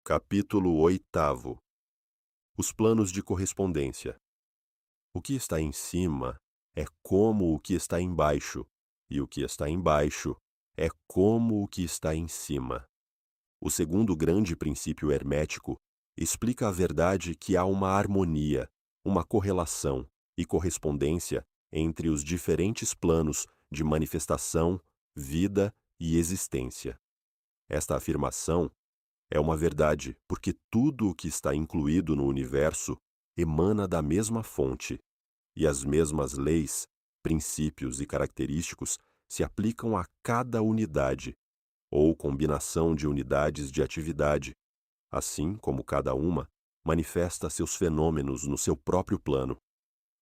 Capítulo 8. Os planos de correspondência. O que está em cima é como o que está embaixo, e o que está embaixo é como o que está em cima. O segundo grande princípio hermético explica a verdade que há uma harmonia, uma correlação e correspondência entre os diferentes planos de manifestação, vida e existência. Esta afirmação é uma verdade porque tudo o que está incluído no universo emana da mesma fonte, e as mesmas leis, princípios e característicos se aplicam a cada unidade, ou combinação de unidades de atividade, assim como cada uma manifesta seus fenômenos no seu próprio plano.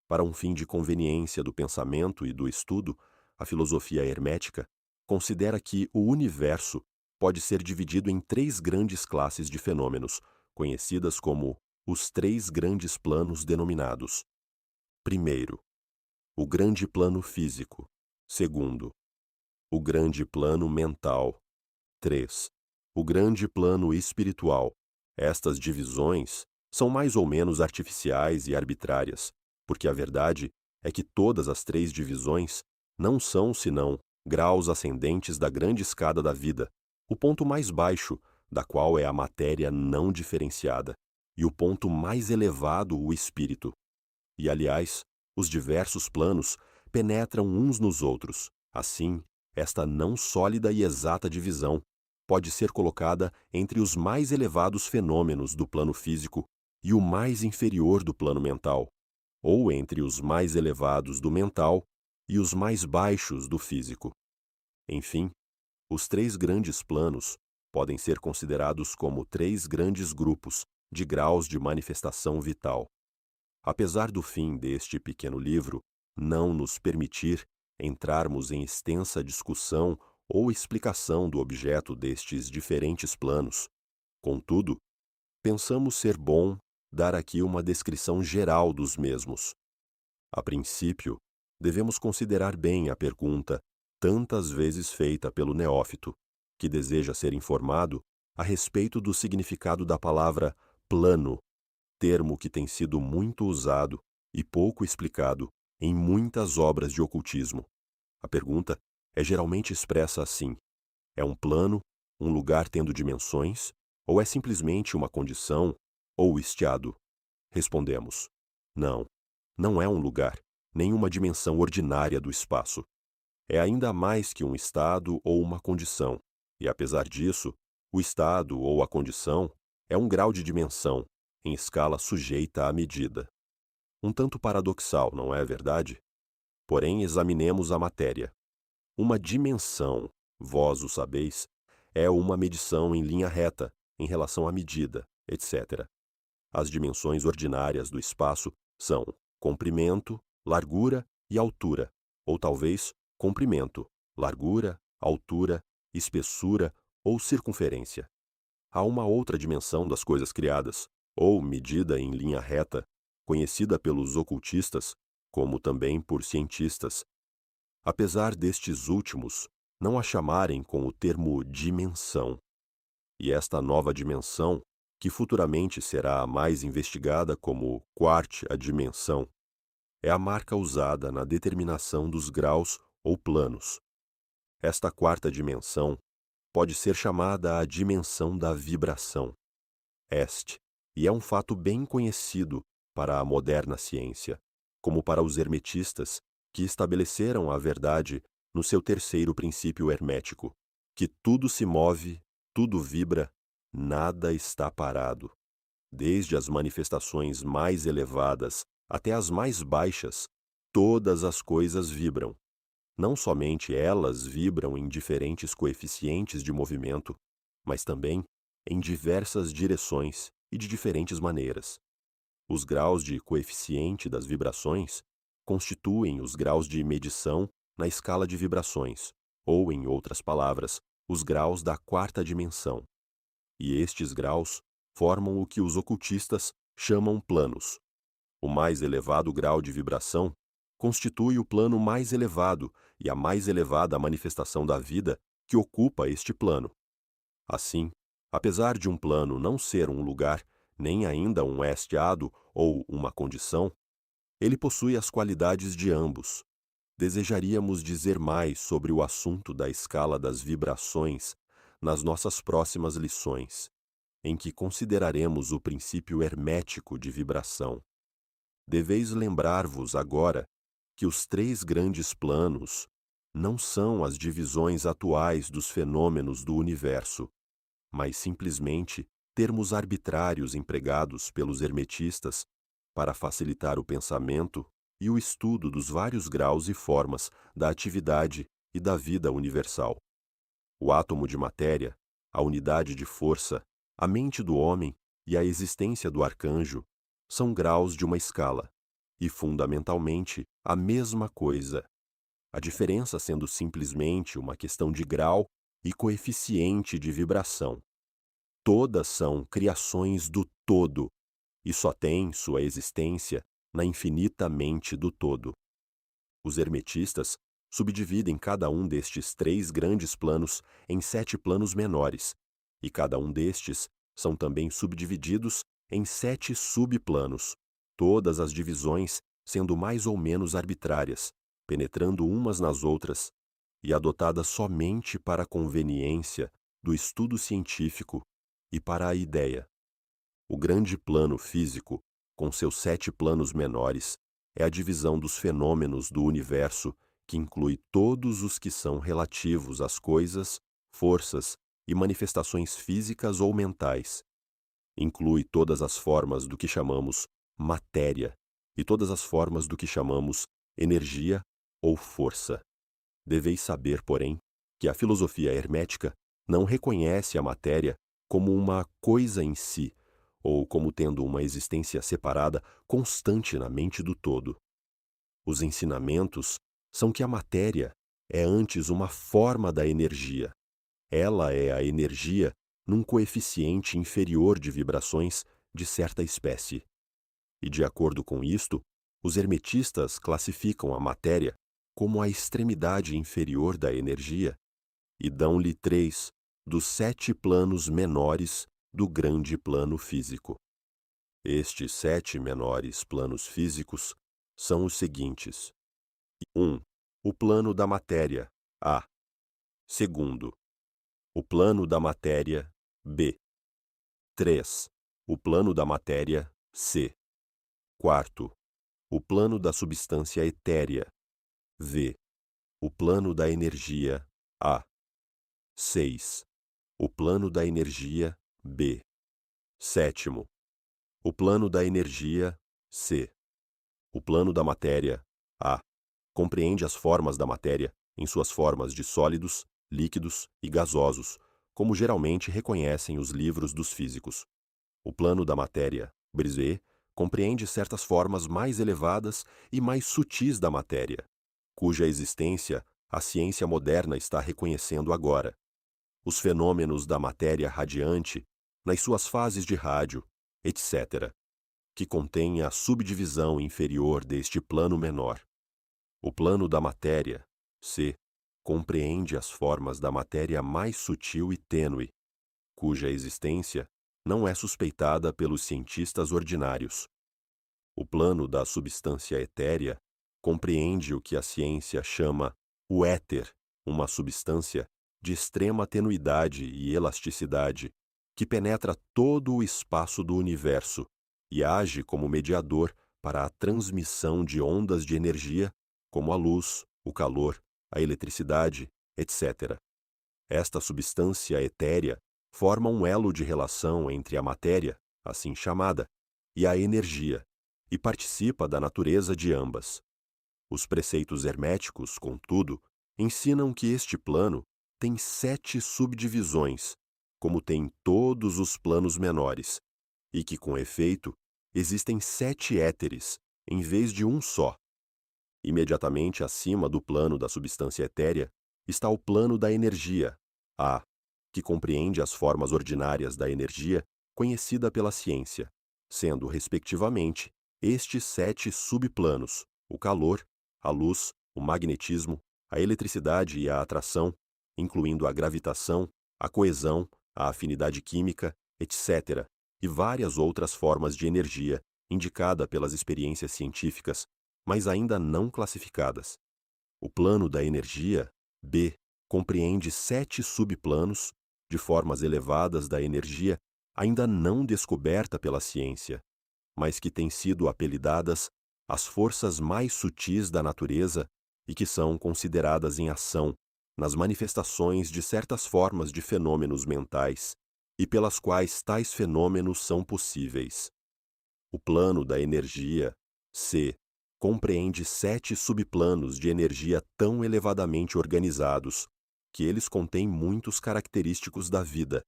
Para um fim de conveniência do pensamento e do estudo, a filosofia hermética considera que o universo pode ser dividido em três grandes classes de fenômenos, conhecidas como os três grandes planos denominados. Primeiro, o grande plano físico. Segundo, o grande plano mental. 3. O grande plano espiritual. Estas divisões são mais ou menos artificiais e arbitrárias, porque a verdade é que todas as três divisões não são senão graus ascendentes da grande escada da vida, o ponto mais baixo, da qual é a matéria não diferenciada, e o ponto mais elevado, o espírito. E, aliás, os diversos planos penetram uns nos outros. Assim, esta não sólida e exata divisão pode ser colocada entre os mais elevados fenômenos do plano físico e o mais inferior do plano mental, ou entre os mais elevados do mental e os mais baixos do físico. Enfim, os três grandes planos podem ser considerados como três grandes grupos de graus de manifestação vital. Apesar do fim deste pequeno livro não nos permitir entrarmos em extensa discussão ou explicação do objeto destes diferentes planos, contudo, pensamos ser bom dar aqui uma descrição geral dos mesmos. A princípio, devemos considerar bem a pergunta tantas vezes feita pelo neófito, que deseja ser informado a respeito do significado da palavra plano, termo que tem sido muito usado e pouco explicado em muitas obras de ocultismo. A pergunta é geralmente expressa assim: é um plano, um lugar tendo dimensões, ou é simplesmente uma condição ou estiado? Respondemos: não, não é um lugar, nem uma dimensão ordinária do espaço. É ainda mais que um estado ou uma condição, e apesar disso, o estado ou a condição é um grau de dimensão, em escala sujeita à medida. Um tanto paradoxal, não é verdade? Porém, examinemos a matéria. Uma dimensão, vós o sabeis, é uma medição em linha reta, em relação à medida, etc. As dimensões ordinárias do espaço são comprimento, largura e altura, ou talvez comprimento, largura, altura, espessura ou circunferência. Há uma outra dimensão das coisas criadas, ou medida em linha reta, conhecida pelos ocultistas, como também por cientistas, apesar destes últimos não a chamarem com o termo dimensão. E esta nova dimensão, que futuramente será a mais investigada como quarta dimensão, é a marca usada na determinação dos graus ou planos. Esta quarta dimensão pode ser chamada a dimensão da vibração. E é um fato bem conhecido para a moderna ciência, como para os hermetistas, que estabeleceram a verdade no seu terceiro princípio hermético, que tudo se move, tudo vibra, nada está parado. Desde as manifestações mais elevadas até as mais baixas, todas as coisas vibram. Não somente elas vibram em diferentes coeficientes de movimento, mas também em diversas direções e de diferentes maneiras. Os graus de coeficiente das vibrações constituem os graus de medição na escala de vibrações, ou, em outras palavras, os graus da quarta dimensão. E estes graus formam o que os ocultistas chamam planos. O mais elevado grau de vibração constitui o plano mais elevado e a mais elevada manifestação da vida que ocupa este plano. Assim, Apesar de um plano não ser um lugar, nem ainda um estado ou uma condição, ele possui as qualidades de ambos. Desejaríamos dizer mais sobre o assunto da escala das vibrações nas nossas próximas lições, em que consideraremos o princípio hermético de vibração. Deveis lembrar-vos agora que os três grandes planos não são as divisões atuais dos fenômenos do universo, mas simplesmente termos arbitrários empregados pelos hermetistas para facilitar o pensamento e o estudo dos vários graus e formas da atividade e da vida universal. O átomo de matéria, a unidade de força, a mente do homem e a existência do arcanjo são graus de uma escala, e fundamentalmente a mesma coisa, a diferença sendo simplesmente uma questão de grau e coeficiente de vibração. Todas são criações do todo, e só têm sua existência na infinita mente do todo. Os hermetistas subdividem cada um destes três grandes planos em 7 planos menores, e cada um destes são também subdivididos em 7 subplanos, todas as divisões sendo mais ou menos arbitrárias, penetrando umas nas outras, e adotadas somente para a conveniência do estudo científico e para a ideia. O grande plano físico, com seus 7 planos menores, é a divisão dos fenômenos do universo que inclui todos os que são relativos às coisas, forças e manifestações físicas ou mentais. Inclui todas as formas do que chamamos matéria e todas as formas do que chamamos energia ou força. Deveis saber, porém, que a filosofia hermética não reconhece a matéria como uma coisa em si, ou como tendo uma existência separada constante na mente do todo. Os ensinamentos são que a matéria é antes uma forma da energia. Ela é a energia num coeficiente inferior de vibrações de certa espécie. E de acordo com isto, os hermetistas classificam a matéria como a extremidade inferior da energia e dão-lhe 3 dos 7 planos menores do grande plano físico. Estes 7 menores planos físicos são os seguintes: 1. O plano da matéria, A. Segundo, o plano da matéria, B. 3. O plano da matéria, C. Quarto, o plano da substância etérea, V. O plano da energia, A. 6. O plano da energia, B. Sétimo, o plano da energia, C. O plano da matéria, A. Compreende as formas da matéria em suas formas de sólidos, líquidos e gasosos, como geralmente reconhecem os livros dos físicos. O plano da matéria, Brisé, compreende certas formas mais elevadas e mais sutis da matéria, cuja existência a ciência moderna está reconhecendo agora. Os fenômenos da matéria radiante, nas suas fases de rádio, etc., que contém a subdivisão inferior deste plano menor. O plano da matéria, C, compreende as formas da matéria mais sutil e tênue, cuja existência não é suspeitada pelos cientistas ordinários. O plano da substância etérea compreende o que a ciência chama o éter, uma substância de extrema tenuidade e elasticidade que penetra todo o espaço do universo e age como mediador para a transmissão de ondas de energia, como a luz, o calor, a eletricidade, etc. Esta substância etérea forma um elo de relação entre a matéria, assim chamada, e a energia, e participa da natureza de ambas. Os preceitos herméticos, contudo, ensinam que este plano tem 7 subdivisões, como tem todos os planos menores, e que, com efeito, existem 7 éteres, em vez de um só. Imediatamente acima do plano da substância etérea está o plano da energia, A, que compreende as formas ordinárias da energia conhecida pela ciência, sendo, respectivamente, estes 7 subplanos: o calor, a luz, o magnetismo, a eletricidade e a atração, incluindo a gravitação, a coesão, a afinidade química, etc., e várias outras formas de energia indicada pelas experiências científicas, mas ainda não classificadas. O plano da energia, B, compreende 7 subplanos de formas elevadas da energia ainda não descoberta pela ciência, mas que têm sido apelidadas as forças mais sutis da natureza e que são consideradas em ação nas manifestações de certas formas de fenômenos mentais e pelas quais tais fenômenos são possíveis. O plano da energia, C, compreende 7 subplanos de energia tão elevadamente organizados que eles contêm muitos característicos da vida,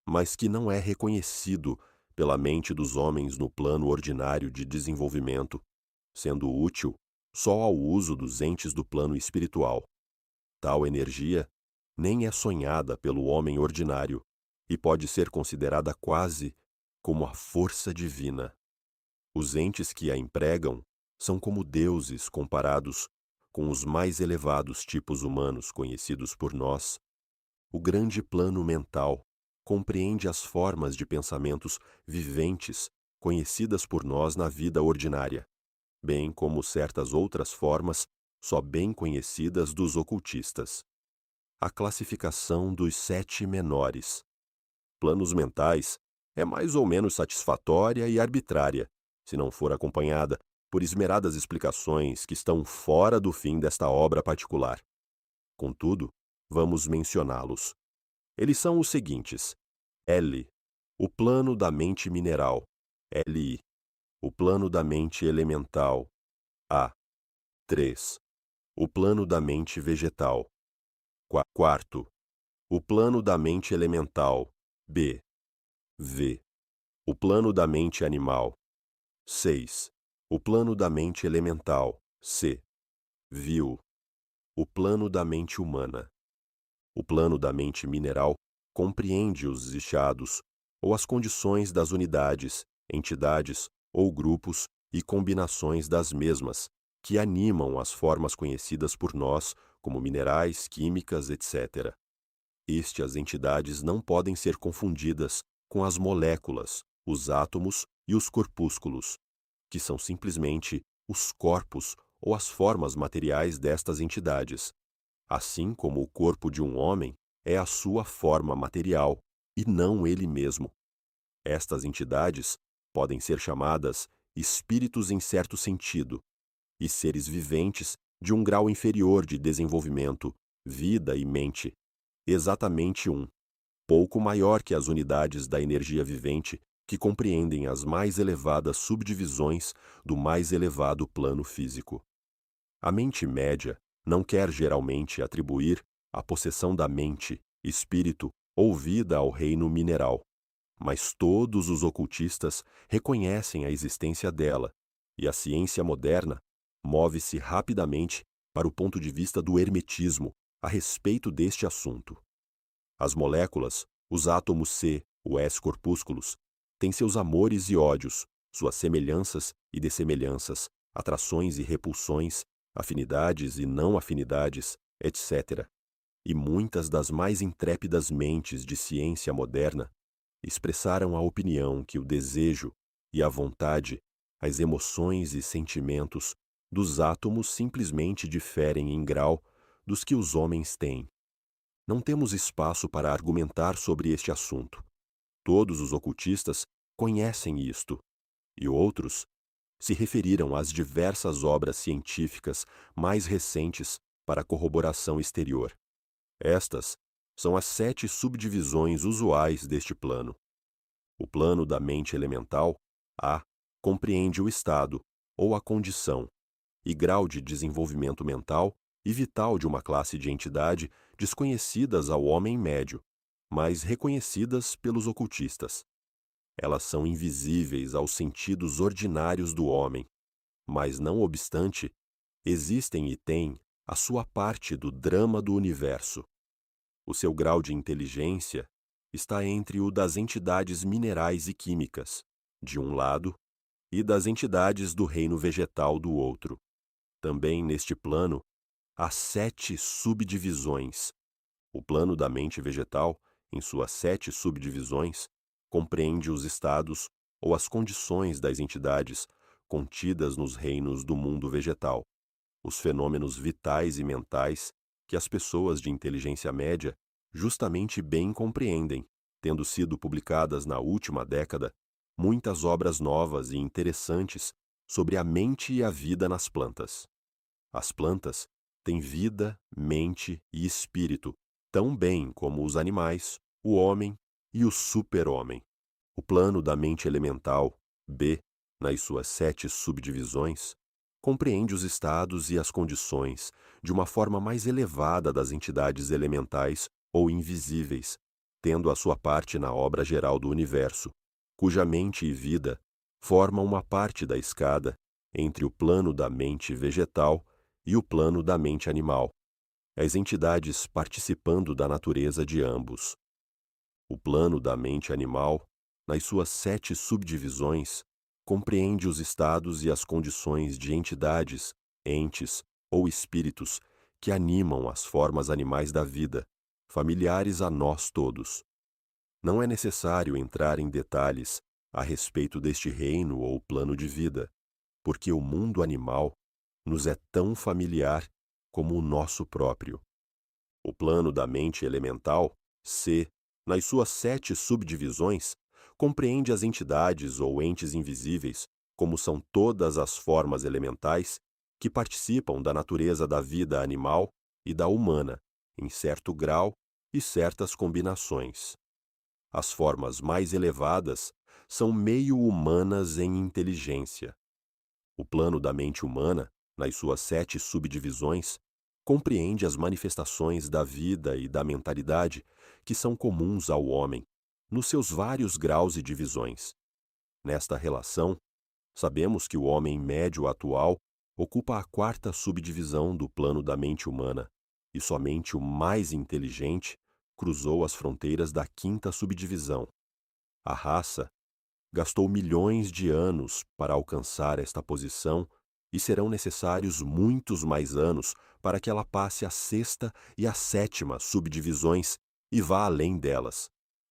mas que não é reconhecido pela mente dos homens no plano ordinário de desenvolvimento, sendo útil só ao uso dos entes do plano espiritual. Tal energia nem é sonhada pelo homem ordinário e pode ser considerada quase como a força divina. Os entes que a empregam são como deuses comparados com os mais elevados tipos humanos conhecidos por nós. O grande plano mental compreende as formas de pensamentos viventes conhecidas por nós na vida ordinária, bem como certas outras formas só bem conhecidas dos ocultistas. A classificação dos 7 menores. Planos mentais é mais ou menos satisfatória e arbitrária, se não for acompanhada por esmeradas explicações que estão fora do fim desta obra particular. Contudo, vamos mencioná-los. Eles são os seguintes: L, o plano da mente mineral, LI, o plano da mente elemental, A. 3. O plano da mente vegetal. Quarto, o plano da mente elemental, B. V. O plano da mente animal. 6. O plano da mente elemental, C. Viu. O plano da mente humana. O plano da mente mineral compreende os estados ou as condições das unidades, entidades ou grupos e combinações das mesmas, que animam as formas conhecidas por nós como minerais, químicas, etc. Estas entidades não podem ser confundidas com as moléculas, os átomos e os corpúsculos, que são simplesmente os corpos ou as formas materiais destas entidades, assim como o corpo de um homem é a sua forma material e não ele mesmo. Estas entidades podem ser chamadas espíritos em certo sentido, e seres viventes de um grau inferior de desenvolvimento, vida e mente, exatamente pouco maior que as unidades da energia vivente que compreendem as mais elevadas subdivisões do mais elevado plano físico. A mente média não quer geralmente atribuir a possessão da mente, espírito ou vida ao reino mineral, mas todos os ocultistas reconhecem a existência dela, e a ciência moderna move-se rapidamente para o ponto de vista do hermetismo a respeito deste assunto. As moléculas, os átomos C, os S-corpúsculos, têm seus amores e ódios, suas semelhanças e dessemelhanças, atrações e repulsões, afinidades e não afinidades, etc. E muitas das mais intrépidas mentes de ciência moderna expressaram a opinião que o desejo e a vontade, as emoções e sentimentos dos átomos simplesmente diferem em grau dos que os homens têm. Não temos espaço para argumentar sobre este assunto. Todos os ocultistas conhecem isto, e outros se referiram às diversas obras científicas mais recentes para corroboração exterior. Estas são as 7 subdivisões usuais deste plano. O plano da mente elemental, A, compreende o estado, ou a condição, e grau de desenvolvimento mental e vital de uma classe de entidade desconhecidas ao homem médio, mas reconhecidas pelos ocultistas. Elas são invisíveis aos sentidos ordinários do homem, mas, não obstante, existem e têm a sua parte do drama do universo. O seu grau de inteligência está entre o das entidades minerais e químicas, de um lado, e das entidades do reino vegetal do outro. Também neste plano, há 7 subdivisões. O plano da mente vegetal em suas 7 subdivisões, compreende os estados ou as condições das entidades contidas nos reinos do mundo vegetal, os fenômenos vitais e mentais que as pessoas de inteligência média justamente bem compreendem, tendo sido publicadas na última década muitas obras novas e interessantes sobre a mente e a vida nas plantas. As plantas têm vida, mente e espírito, tão bem como os animais, o homem e o super-homem. O plano da mente elemental, B, nas suas 7 subdivisões, compreende os estados e as condições de uma forma mais elevada das entidades elementais ou invisíveis, tendo a sua parte na obra geral do universo, cuja mente e vida formam uma parte da escada entre o plano da mente vegetal e o plano da mente animal, as entidades participando da natureza de ambos. O plano da mente animal, nas suas 7 subdivisões, compreende os estados e as condições de entidades, entes ou espíritos que animam as formas animais da vida, familiares a nós todos. Não é necessário entrar em detalhes a respeito deste reino ou plano de vida, porque o mundo animal nos é tão familiar como o nosso próprio. O plano da mente elemental, C, nas suas 7 subdivisões, compreende as entidades ou entes invisíveis, como são todas as formas elementais, que participam da natureza da vida animal e da humana, em certo grau e certas combinações. As formas mais elevadas são meio-humanas em inteligência. O plano da mente humana, nas suas 7 subdivisões, compreende as manifestações da vida e da mentalidade que são comuns ao homem, nos seus vários graus e divisões. Nesta relação, sabemos que o homem médio atual ocupa a 4ª subdivisão do plano da mente humana, e somente o mais inteligente cruzou as fronteiras da 5ª subdivisão. A raça gastou milhões de anos para alcançar esta posição e serão necessários muitos mais anos para que ela passe a 6ª e a 7ª subdivisões e vá além delas.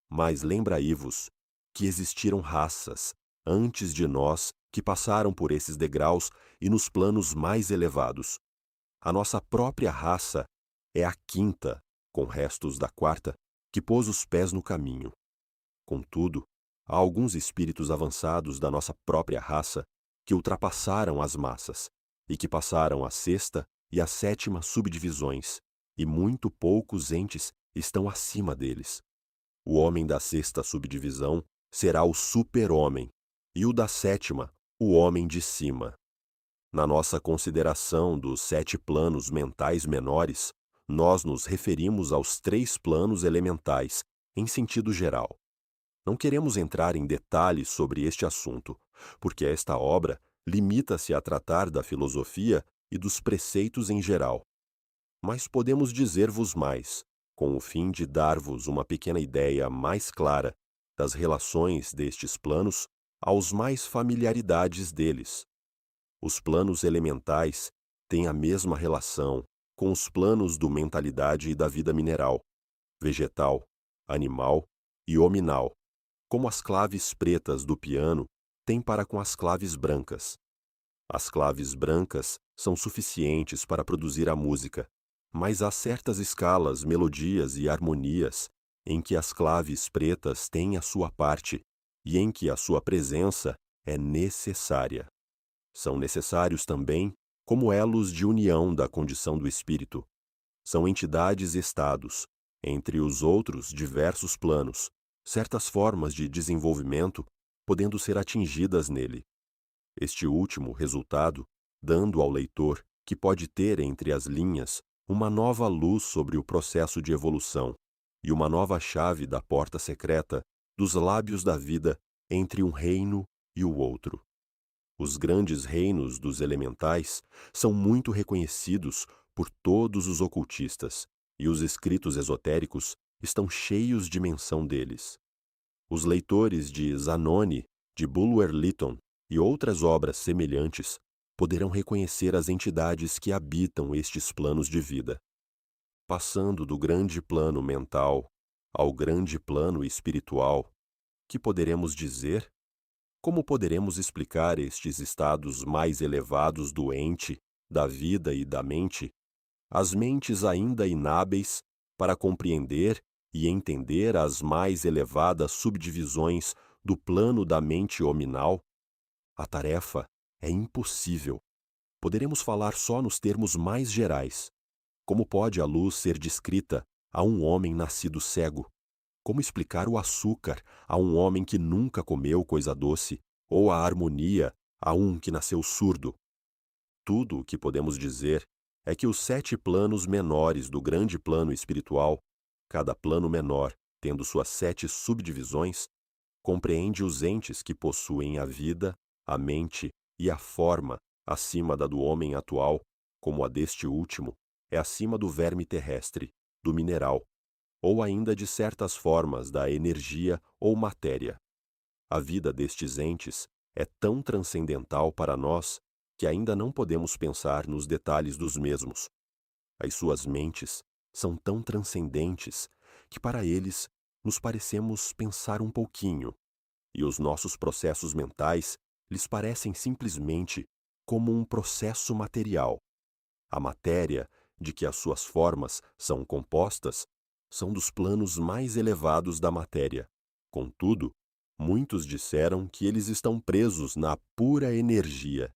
Mas lembrai-vos que existiram raças antes de nós que passaram por esses degraus e nos planos mais elevados. A nossa própria raça é a 5ª, com restos da 4ª, que pôs os pés no caminho. Contudo, há alguns espíritos avançados da nossa própria raça que ultrapassaram as massas e que passaram a 6ª e a 7ª subdivisões, e muito poucos entes estão acima deles. O homem da 6ª subdivisão será o super-homem, e o da 7ª, o homem de cima. Na nossa consideração dos 7 planos mentais menores, nós nos referimos aos 3 planos elementais, em sentido geral. Não queremos entrar em detalhes sobre este assunto, porque esta obra limita-se a tratar da filosofia e dos preceitos em geral. Mas podemos dizer-vos mais, com o fim de dar-vos uma pequena ideia mais clara das relações destes planos aos mais familiaridades deles. Os planos elementais têm a mesma relação com os planos do mentalidade e da vida mineral, vegetal, animal e hominal, como as claves pretas do piano têm para com as claves brancas. As claves brancas são suficientes para produzir a música, mas há certas escalas, melodias e harmonias em que as claves pretas têm a sua parte e em que a sua presença é necessária. São necessários também como elos de união da condição do espírito. São entidades-estados, entre os outros diversos planos, certas formas de desenvolvimento podendo ser atingidas nele. Este último resultado, dando ao leitor, que pode ter entre as linhas, uma nova luz sobre o processo de evolução e uma nova chave da porta secreta dos lábios da vida entre um reino e o outro. Os grandes reinos dos elementais são muito reconhecidos por todos os ocultistas, e os escritos esotéricos estão cheios de menção deles. Os leitores de Zanoni, de Bulwer-Lytton e outras obras semelhantes poderão reconhecer as entidades que habitam estes planos de vida. Passando do grande plano mental, ao grande plano espiritual, que poderemos dizer? Como poderemos explicar estes estados mais elevados do ente, da vida e da mente, as mentes ainda inábeis para compreender e entender as mais elevadas subdivisões do plano da mente hominal? A tarefa é impossível. Poderemos falar só nos termos mais gerais. Como pode a luz ser descrita a um homem nascido cego? Como explicar o açúcar a um homem que nunca comeu coisa doce, ou a harmonia a um que nasceu surdo? Tudo o que podemos dizer é que os 7 planos menores do grande plano espiritual, cada plano menor tendo suas 7 subdivisões, compreende os entes que possuem a vida, a mente e a forma acima da do homem atual, como a deste último é acima do verme terrestre, do mineral, ou ainda de certas formas da energia ou matéria. A vida destes entes é tão transcendental para nós que ainda não podemos pensar nos detalhes dos mesmos. As suas mentes são tão transcendentes que para eles nos parecemos pensar um pouquinho, e os nossos processos mentais lhes parecem simplesmente como um processo material. A matéria de que as suas formas são compostas são dos planos mais elevados da matéria. Contudo, muitos disseram que eles estão presos na pura energia.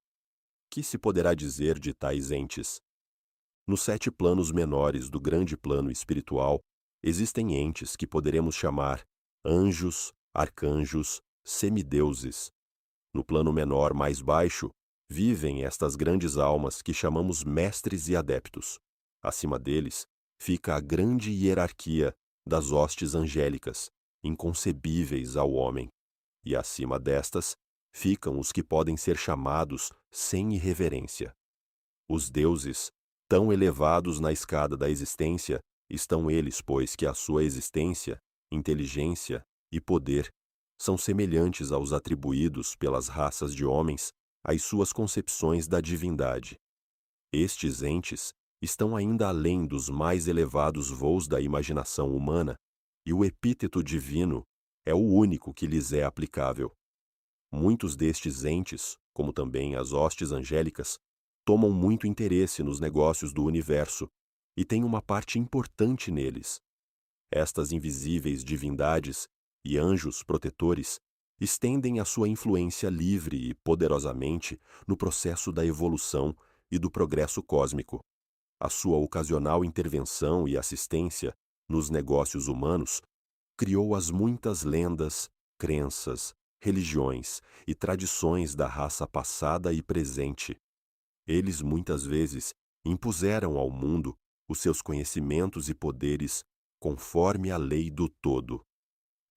Que se poderá dizer de tais entes? Nos 7 planos menores do grande plano espiritual, existem entes que poderemos chamar anjos, arcanjos, semideuses. No plano menor mais baixo, vivem estas grandes almas que chamamos mestres e adeptos. Acima deles, fica a grande hierarquia das hostes angélicas, inconcebíveis ao homem. E acima destas, ficam os que podem ser chamados sem irreverência. Os deuses, tão elevados na escada da existência, estão eles, pois que a sua existência, inteligência e poder são semelhantes aos atribuídos pelas raças de homens às suas concepções da divindade. Estes entes estão ainda além dos mais elevados voos da imaginação humana, e o epíteto divino é o único que lhes é aplicável. Muitos destes entes, como também as hostes angélicas, tomam muito interesse nos negócios do universo e têm uma parte importante neles. Estas invisíveis divindades e anjos protetores estendem a sua influência livre e poderosamente no processo da evolução e do progresso cósmico. A sua ocasional intervenção e assistência nos negócios humanos criou as muitas lendas, crenças, religiões e tradições da raça passada e presente. Eles muitas vezes impuseram ao mundo os seus conhecimentos e poderes conforme a lei do todo.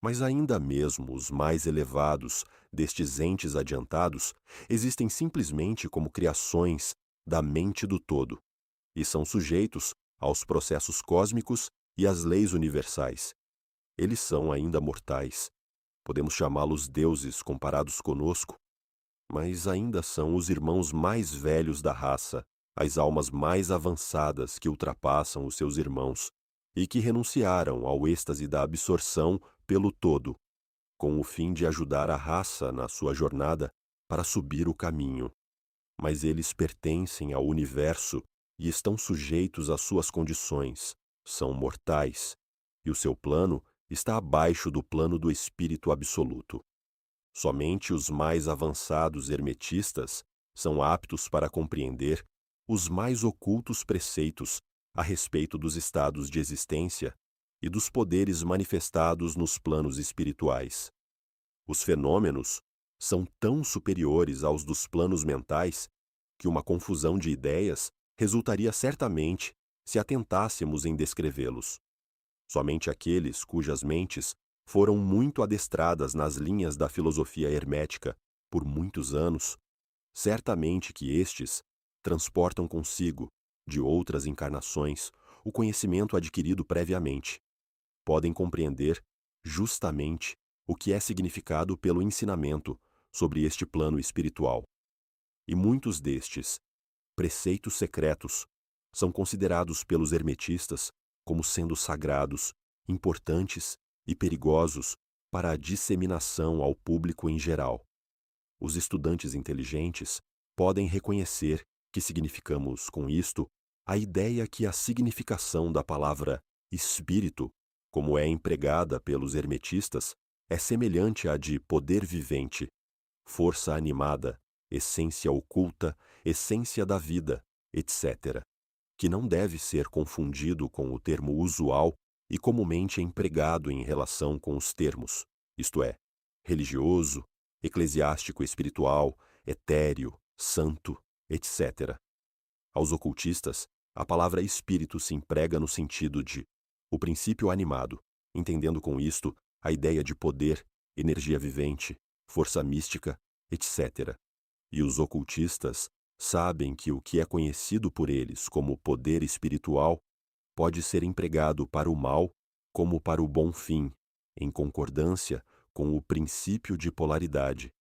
Mas ainda mesmo os mais elevados destes entes adiantados existem simplesmente como criações da mente do todo, e são sujeitos aos processos cósmicos e às leis universais. Eles são ainda mortais. Podemos chamá-los deuses comparados conosco, mas ainda são os irmãos mais velhos da raça, as almas mais avançadas que ultrapassam os seus irmãos e que renunciaram ao êxtase da absorção pelo todo, com o fim de ajudar a raça na sua jornada para subir o caminho. Mas eles pertencem ao universo e estão sujeitos às suas condições, são mortais, e o seu plano está abaixo do plano do espírito absoluto. Somente os mais avançados hermetistas são aptos para compreender os mais ocultos preceitos a respeito dos estados de existência e dos poderes manifestados nos planos espirituais. Os fenômenos são tão superiores aos dos planos mentais que uma confusão de ideias resultaria certamente se atentássemos em descrevê-los. Somente aqueles cujas mentes foram muito adestradas nas linhas da filosofia hermética por muitos anos, certamente que estes transportam consigo, de outras encarnações, o conhecimento adquirido previamente. Podem compreender, justamente, o que é significado pelo ensinamento sobre este plano espiritual. E muitos destes preceitos secretos são considerados pelos hermetistas como sendo sagrados importantes e perigosos para a disseminação ao público em geral. Os estudantes inteligentes podem reconhecer que significamos com isto a ideia que a significação da palavra espírito, como é empregada pelos hermetistas, é semelhante à de poder vivente, força animada, essência oculta, essência da vida, etc., que não deve ser confundido com o termo usual e comumente empregado em relação com os termos, isto é, religioso, eclesiástico espiritual, etéreo, santo, etc. Aos ocultistas, a palavra espírito se emprega no sentido de o princípio animado, entendendo com isto a ideia de poder, energia vivente, força mística, etc. E os ocultistas sabem que o que é conhecido por eles como poder espiritual pode ser empregado para o mal como para o bom fim, em concordância com o princípio de polaridade,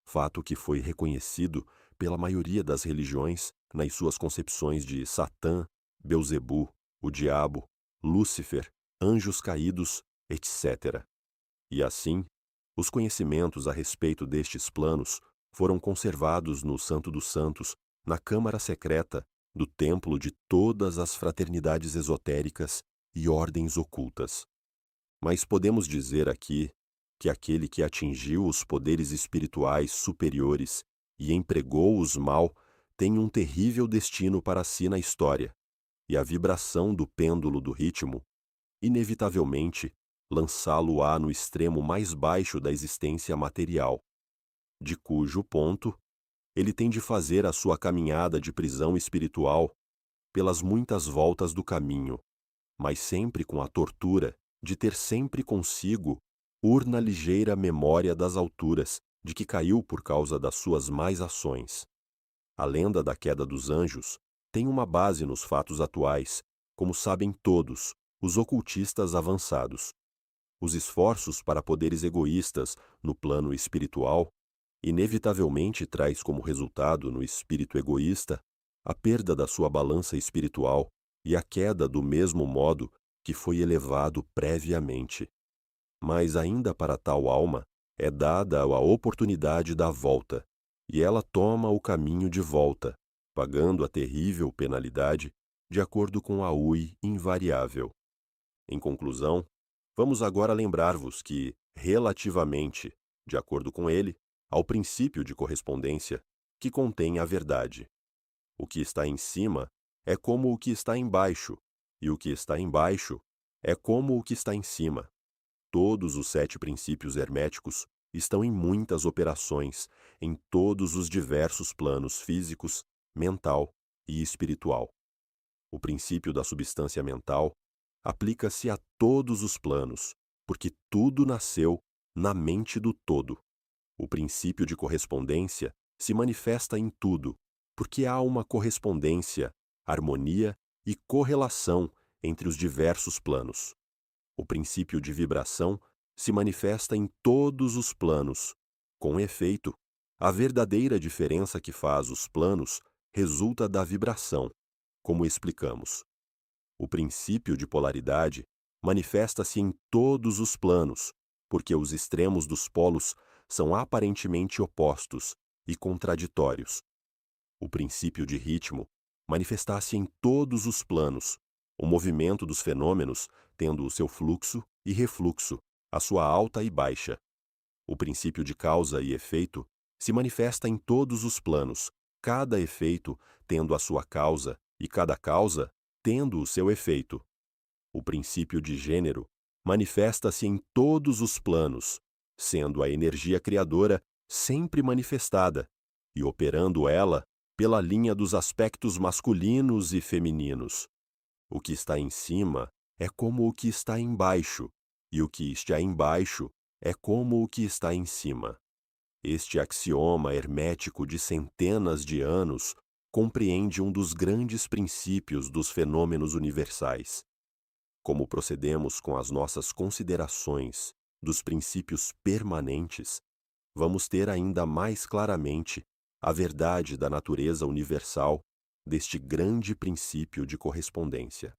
fato que foi reconhecido pela maioria das religiões nas suas concepções de Satã, Belzebu, o diabo, Lúcifer, anjos caídos, etc. E assim, os conhecimentos a respeito destes planos foram conservados no Santo dos Santos, na câmara secreta do templo de todas as fraternidades esotéricas e ordens ocultas. Mas podemos dizer aqui que aquele que atingiu os poderes espirituais superiores e empregou-os mal tem um terrível destino para si na história, e a vibração do pêndulo do ritmo, inevitavelmente, lançá-lo-á no extremo mais baixo da existência material, de cujo ponto ele tem de fazer a sua caminhada de prisão espiritual pelas muitas voltas do caminho, mas sempre com a tortura de ter sempre consigo urna ligeira memória das alturas de que caiu por causa das suas más ações. A lenda da queda dos anjos tem uma base nos fatos atuais, como sabem todos os ocultistas avançados. Os esforços para poderes egoístas no plano espiritual inevitavelmente traz como resultado no espírito egoísta a perda da sua balança espiritual e a queda do mesmo modo que foi elevado previamente. Mas ainda para tal alma é dada a oportunidade da volta, e ela toma o caminho de volta, pagando a terrível penalidade de acordo com a UI invariável. Em conclusão, vamos agora lembrar-vos que, relativamente, de acordo com ele, ao princípio de correspondência, que contém a verdade. O que está em cima é como o que está embaixo, e o que está embaixo é como o que está em cima. Todos os 7 princípios herméticos estão em muitas operações, em todos os diversos planos físicos, mental e espiritual. O princípio da substância mental aplica-se a todos os planos, porque tudo nasceu na mente do todo. O princípio de correspondência se manifesta em tudo, porque há uma correspondência, harmonia e correlação entre os diversos planos. O princípio de vibração se manifesta em todos os planos. Com efeito, a verdadeira diferença que faz os planos resulta da vibração, como explicamos. O princípio de polaridade manifesta-se em todos os planos, porque os extremos dos polos são aparentemente opostos e contraditórios. O princípio de ritmo manifesta-se em todos os planos, o movimento dos fenômenos tendo o seu fluxo e refluxo, a sua alta e baixa. O princípio de causa e efeito se manifesta em todos os planos, cada efeito tendo a sua causa e cada causa tendo o seu efeito. O princípio de gênero manifesta-se em todos os planos, sendo a energia criadora sempre manifestada e operando ela pela linha dos aspectos masculinos e femininos. O que está em cima é como o que está embaixo, e o que está embaixo é como o que está em cima. Este axioma hermético de centenas de anos compreende um dos grandes princípios dos fenômenos universais. Como procedemos com as nossas considerações dos princípios permanentes, vamos ter ainda mais claramente a verdade da natureza universal deste grande princípio de correspondência.